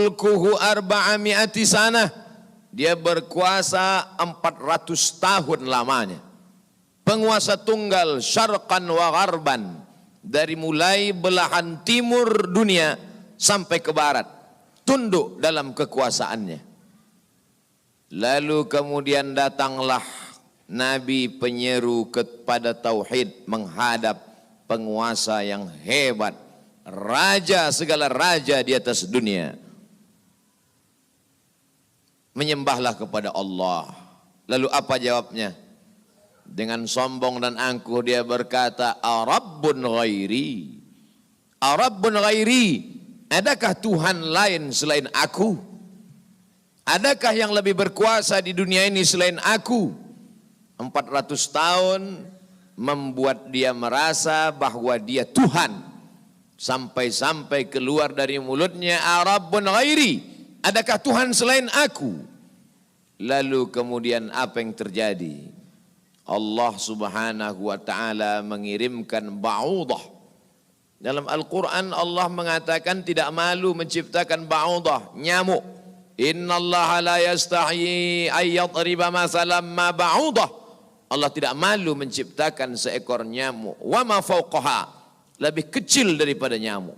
mulkuhu arba'ami'ati sanah. Dia berkuasa 400 tahun lamanya. Penguasa tunggal syarqan wa gharban. Dari mulai belahan timur dunia sampai ke barat. Tunduk dalam kekuasaannya. Lalu kemudian datanglah Nabi penyeru kepada tauhid menghadap penguasa yang hebat, raja segala raja di atas dunia. Menyembahlah kepada Allah. Lalu apa jawabnya? Dengan sombong dan angkuh dia berkata, Arabbun ghairi, Arabbun ghairi, adakah Tuhan lain selain aku? Adakah yang lebih berkuasa di dunia ini selain aku? 400 tahun membuat dia merasa bahwa dia Tuhan. Sampai-sampai keluar dari mulutnya, Arabbun ghairi, adakah Tuhan selain aku? Lalu kemudian apa yang terjadi? Allah subhanahu wa ta'ala mengirimkan ba'udah. Dalam Al-Quran Allah mengatakan tidak malu menciptakan ba'udah, nyamuk. Inna Allah la yastahi ayyadriba masalam ma ba'udah. Allah tidak malu menciptakan seekor nyamuk. Wa ma fauqaha, lebih kecil daripada nyamuk.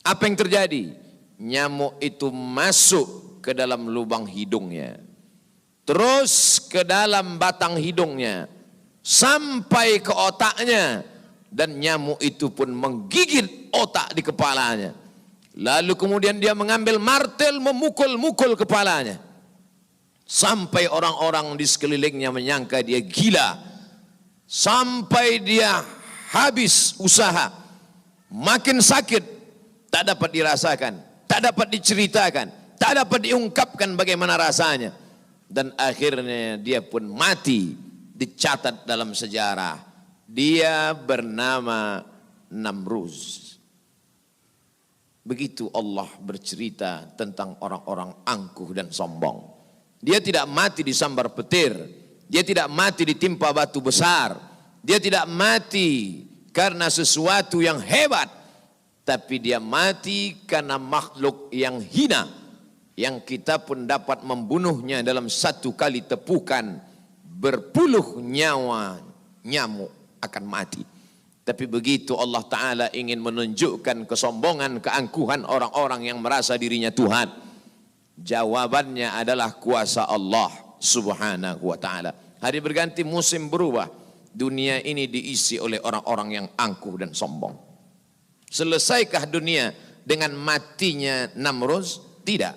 Apa yang terjadi? Nyamuk itu masuk ke dalam lubang hidungnya, terus ke dalam batang hidungnya, sampai ke otaknya, dan nyamuk itu pun menggigit otak di kepalanya. Lalu kemudian dia mengambil martel memukul-mukul kepalanya, sampai orang-orang di sekelilingnya menyangka dia gila, sampai dia habis usaha, makin sakit, tak dapat dirasakan, tak dapat diceritakan, tak dapat diungkapkan bagaimana rasanya. Dan akhirnya dia pun mati, dicatat dalam sejarah. Dia bernama Namruz. Begitu Allah bercerita tentang orang-orang angkuh dan sombong. Dia tidak mati disambar petir, dia tidak mati ditimpa batu besar, dia tidak mati karena sesuatu yang hebat, tapi dia mati karena makhluk yang hina, yang kita pun dapat membunuhnya dalam satu kali tepukan, berpuluh nyawa nyamuk akan mati. Tapi begitu Allah Ta'ala ingin menunjukkan kesombongan, keangkuhan orang-orang yang merasa dirinya Tuhan, jawabannya adalah kuasa Allah Subhanahu wa Ta'ala. Hari berganti, musim berubah, dunia ini diisi oleh orang-orang yang angkuh dan sombong. Selesaikah dunia dengan matinya Namruz? Tidak.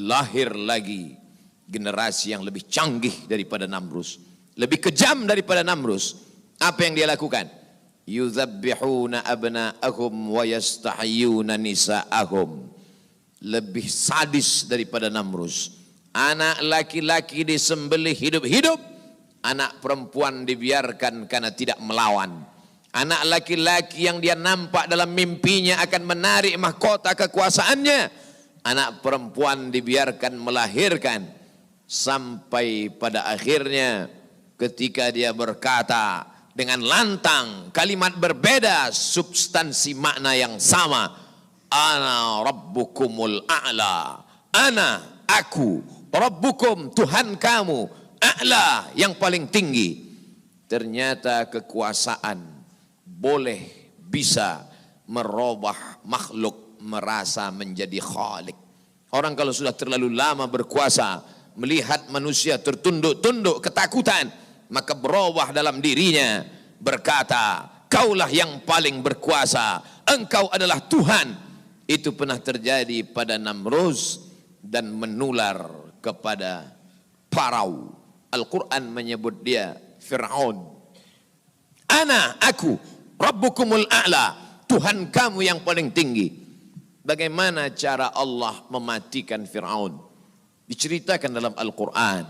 Lahir lagi generasi yang lebih canggih daripada Namruz, lebih kejam daripada Namruz. Apa yang dia lakukan? Yuzabbihuna abna'ahum wa yastahyuna nisa'ahum. Lebih sadis daripada Namruz. Anak laki-laki disembelih hidup-hidup, anak perempuan dibiarkan karena tidak melawan. Anak laki-laki yang dia nampak dalam mimpinya akan menarik mahkota kekuasaannya, anak perempuan dibiarkan melahirkan. Sampai pada akhirnya ketika dia berkata dengan lantang, kalimat berbeda, substansi makna yang sama. Ana rabbukumul a'la. Ana, aku, rabbukum, Tuhan kamu, a'la, yang paling tinggi. Ternyata kekuasaan boleh bisa merubah makhluk merasa menjadi khalik. Orang kalau sudah terlalu lama berkuasa, melihat manusia tertunduk-tunduk ketakutan, maka berubah dalam dirinya, berkata, kaulah yang paling berkuasa, engkau adalah Tuhan. Itu pernah terjadi pada Namruz dan menular kepada Parau. Al-Quran menyebut dia Fir'aun. Ana, aku, Rabbukumul a'la, Tuhan kamu yang paling tinggi. Bagaimana cara Allah mematikan Fir'aun? Diceritakan dalam Al-Quran.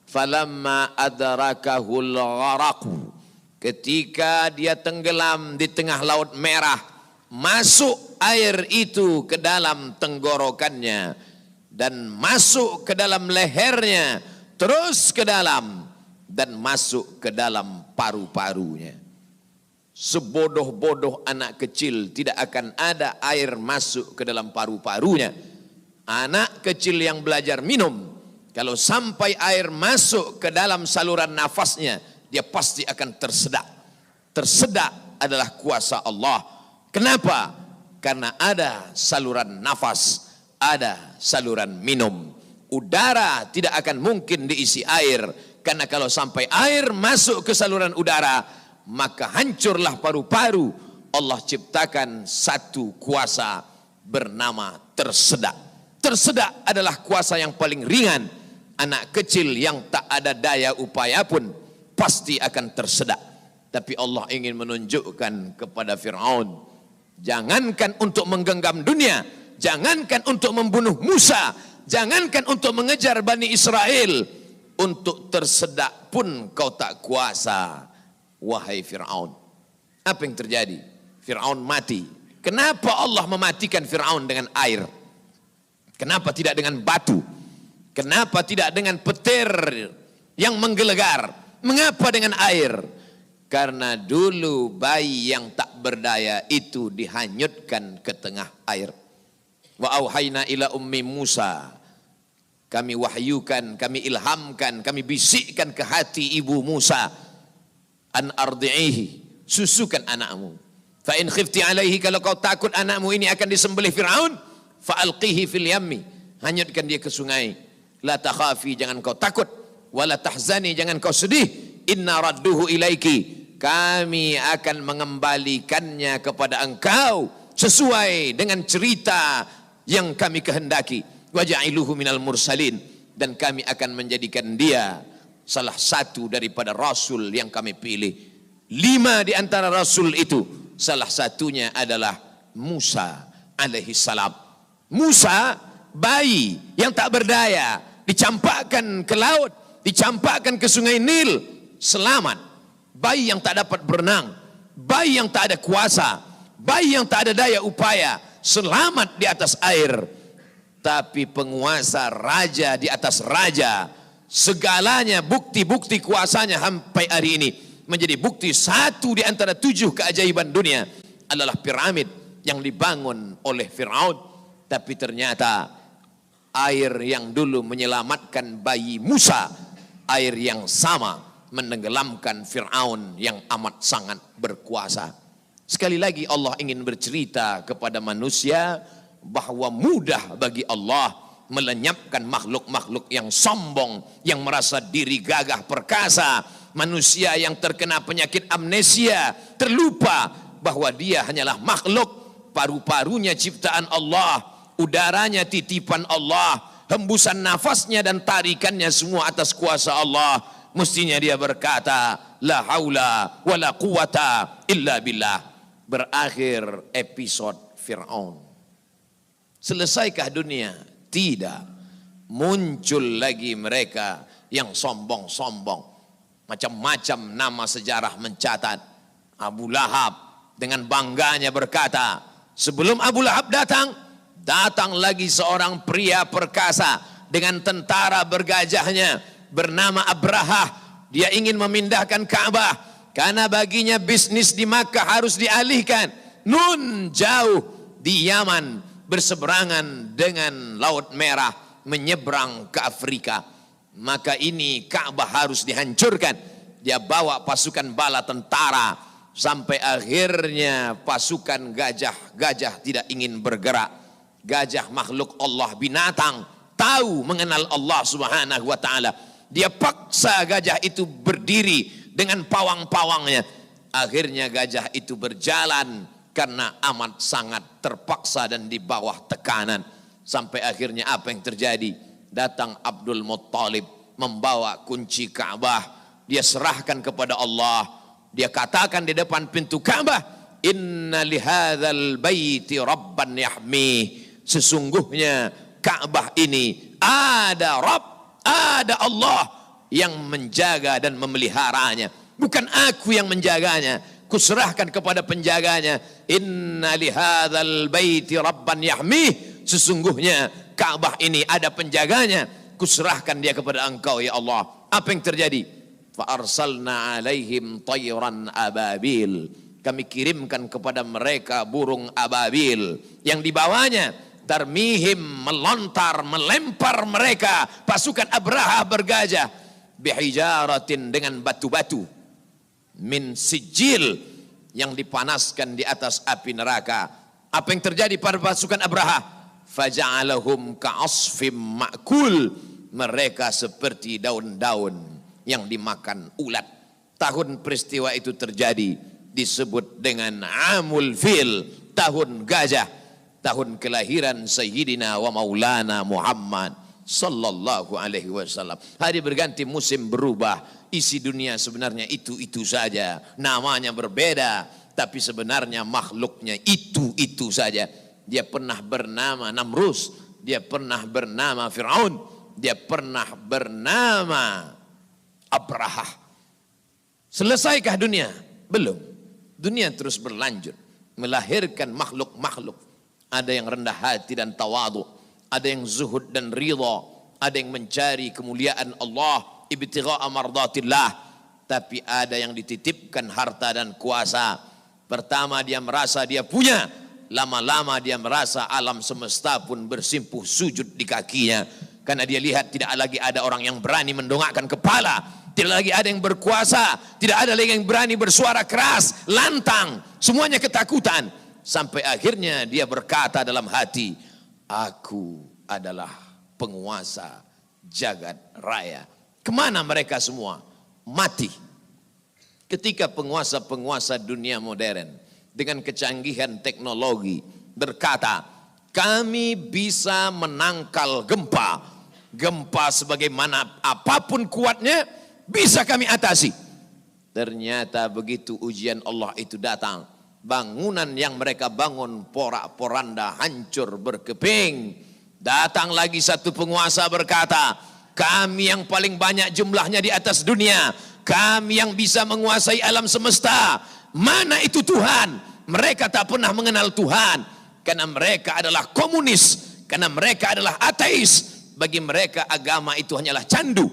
Falamma adrakahul gharaqu, ketika dia tenggelam di tengah laut merah, masuk air itu ke dalam tenggorokannya dan masuk ke dalam lehernya, terus ke dalam dan masuk ke dalam paru-parunya. Sebodoh-bodoh anak kecil tidak akan ada air masuk ke dalam paru-parunya. Anak kecil yang belajar minum, kalau sampai air masuk ke dalam saluran nafasnya, dia pasti akan tersedak. Tersedak adalah kuasa Allah. Kenapa? Karena ada saluran nafas, ada saluran minum. Udara tidak akan mungkin diisi air, karena kalau sampai air masuk ke saluran udara, maka hancurlah paru-paru. Allah ciptakan satu kuasa bernama tersedak. Tersedak adalah kuasa yang paling ringan. Anak kecil yang tak ada daya upaya pun pasti akan tersedak. Tapi Allah ingin menunjukkan kepada Fir'aun, jangankan untuk menggenggam dunia, jangankan untuk membunuh Musa, jangankan untuk mengejar Bani Israel, untuk tersedak pun kau tak kuasa, wahai Fir'aun. Apa yang terjadi? Fir'aun mati. Kenapa Allah mematikan Fir'aun dengan air? Kenapa tidak dengan batu? Kenapa tidak dengan petir yang menggelegar? Mengapa dengan air? Karena dulu bayi yang tak berdaya itu dihanyutkan ke tengah air. Wa auhayna ila ummi Musa. Kami wahyukan, kami ilhamkan, kami bisikkan ke hati ibu Musa. An ardi'ihi, susukan anakmu. Fa in khifti alaihi, kalau kau takut anakmu ini akan disembelih Fir'aun, fa'alqihi fil yammi, hanyutkan dia ke sungai. La takhafi, jangan kau takut. Wala tahzani, jangan kau sedih. Inna radduhu ilaiki, kami akan mengembalikannya kepada engkau sesuai dengan cerita yang kami kehendaki. Waja'iluhu minal mursalin, dan kami akan menjadikan dia salah satu daripada rasul yang kami pilih. 5 di antara rasul itu, salah satunya adalah Musa alaihi salam. Musa, bayi yang tak berdaya, dicampakkan ke laut, dicampakkan ke sungai Nil, selamat. Bayi yang tak dapat berenang, bayi yang tak ada kuasa, bayi yang tak ada daya upaya, selamat di atas air. Tapi penguasa, raja di atas raja, segalanya bukti-bukti kuasanya sampai hari ini menjadi bukti. Satu di antara 7 keajaiban dunia adalah piramid yang dibangun oleh Fir'aun. Tapi ternyata air yang dulu menyelamatkan bayi Musa, air yang sama menenggelamkan Fir'aun yang amat sangat berkuasa. Sekali lagi Allah ingin bercerita kepada manusia bahwa mudah bagi Allah melenyapkan makhluk-makhluk yang sombong, yang merasa diri gagah perkasa, manusia yang terkena penyakit amnesia, terlupa bahwa dia hanyalah makhluk, paru-parunya ciptaan Allah, udaranya titipan Allah, hembusan nafasnya dan tarikannya semua atas kuasa Allah. Mestinya dia berkata, la haula wa la quwata illa billah. Berakhir episode Fir'aun. Selesaikah dunia? Tidak. Muncul lagi mereka yang sombong-sombong. Macam-macam nama sejarah mencatat. Abu Lahab dengan bangganya berkata, sebelum Abu Lahab datang lagi seorang pria perkasa dengan tentara bergajahnya bernama Abrahah. Dia ingin memindahkan Ka'bah karena baginya bisnis di Makkah harus dialihkan. Nun, jauh di Yaman, berseberangan dengan Laut Merah, menyeberang ke Afrika. Maka ini Ka'bah harus dihancurkan. Dia bawa pasukan bala tentara, sampai akhirnya pasukan gajah tidak ingin bergerak. Gajah makhluk Allah, binatang, tahu mengenal Allah subhanahu wa ta'ala. Dia paksa gajah itu berdiri dengan pawang-pawangnya. Akhirnya gajah itu berjalan karena amat sangat terpaksa dan di bawah tekanan. Sampai akhirnya apa yang terjadi? Datang Abdul Muttalib membawa kunci Ka'bah. Dia serahkan kepada Allah. Dia katakan di depan pintu Ka'bah, inna lihadzal baiti rabban yahmih. Sesungguhnya Ka'bah ini ada Rabb, ada Allah yang menjaga dan memeliharanya. Bukan aku yang menjaganya, kuserahkan kepada penjaganya. Inna lihadzal baiti rabban yahmih. Sesungguhnya Ka'bah ini ada penjaganya, kuserahkan dia kepada engkau ya Allah. Apa yang terjadi? Fa arsalna alaihim tayran ababil. Kami kirimkan kepada mereka burung ababil yang dibawanya tarmihim, melontar, melempar mereka pasukan Abraha bergajah bihijaratin, dengan batu-batu, min sijil, yang dipanaskan di atas api neraka. Apa yang terjadi pada pasukan Abraha? Faja'alahum ka'asfim ma'kul, mereka seperti daun-daun yang dimakan ulat. Tahun peristiwa itu terjadi disebut dengan Amul Fil, tahun gajah, tahun kelahiran Sayyidina wa Maulana Muhammad sallallahu alaihi wasallam. Hari berganti, musim berubah, isi dunia sebenarnya itu-itu saja, namanya berbeda, tapi sebenarnya makhluknya itu-itu saja. Dia pernah bernama Namrus, dia pernah bernama Fir'aun, dia pernah bernama Abraha. Selesaikah dunia? Belum. Dunia terus berlanjut, melahirkan makhluk-makhluk. Ada yang rendah hati dan tawadu, ada yang zuhud dan ridha, ada yang mencari kemuliaan Allah, ibtigha'a mardatillah. Tapi ada yang dititipkan harta dan kuasa. Pertama dia merasa dia punya, lama-lama dia merasa alam semesta pun bersimpuh sujud di kakinya, karena dia lihat tidak lagi ada orang yang berani mendongakkan kepala, tidak lagi ada yang berkuasa, tidak ada lagi yang berani bersuara keras, lantang, semuanya ketakutan. Sampai akhirnya dia berkata dalam hati, aku adalah penguasa jagat raya. Kemana mereka semua? Mati. Ketika penguasa-penguasa dunia modern dengan kecanggihan teknologi berkata, kami bisa menangkal gempa. Gempa sebagaimana apapun kuatnya bisa kami atasi. Ternyata begitu ujian Allah itu datang, bangunan yang mereka bangun porak-poranda, hancur berkeping. Datang lagi satu penguasa berkata, kami yang paling banyak jumlahnya di atas dunia, kami yang bisa menguasai alam semesta. Mana itu Tuhan? Mereka tak pernah mengenal Tuhan, karena mereka adalah komunis, karena mereka adalah ateis. Bagi mereka agama itu hanyalah candu.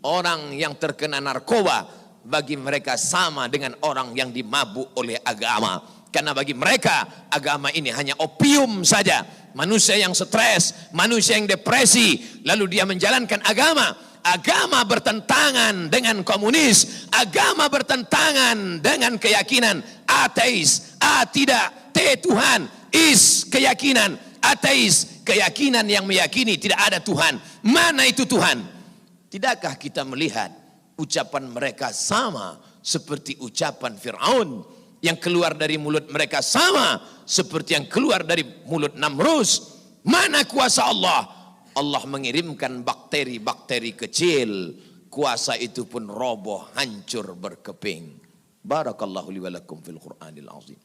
Orang yang terkena narkoba bagi mereka sama dengan orang yang dimabuk oleh agama, karena bagi mereka agama ini hanya opium saja. Manusia yang stres, manusia yang depresi, lalu dia menjalankan agama. Agama bertentangan dengan komunis, agama bertentangan dengan keyakinan ateis. A tidak, T Tuhan, is keyakinan, ateis keyakinan yang meyakini tidak ada Tuhan. Mana itu Tuhan? Tidakkah kita melihat ucapan mereka sama seperti ucapan Fir'aun, yang keluar dari mulut mereka sama seperti yang keluar dari mulut Namrus? Mana kuasa Allah? Allah mengirimkan bakteri-bakteri kecil, kuasa itu pun roboh, hancur berkeping. Barakallahu li wa lakum fil Qur'anil azim.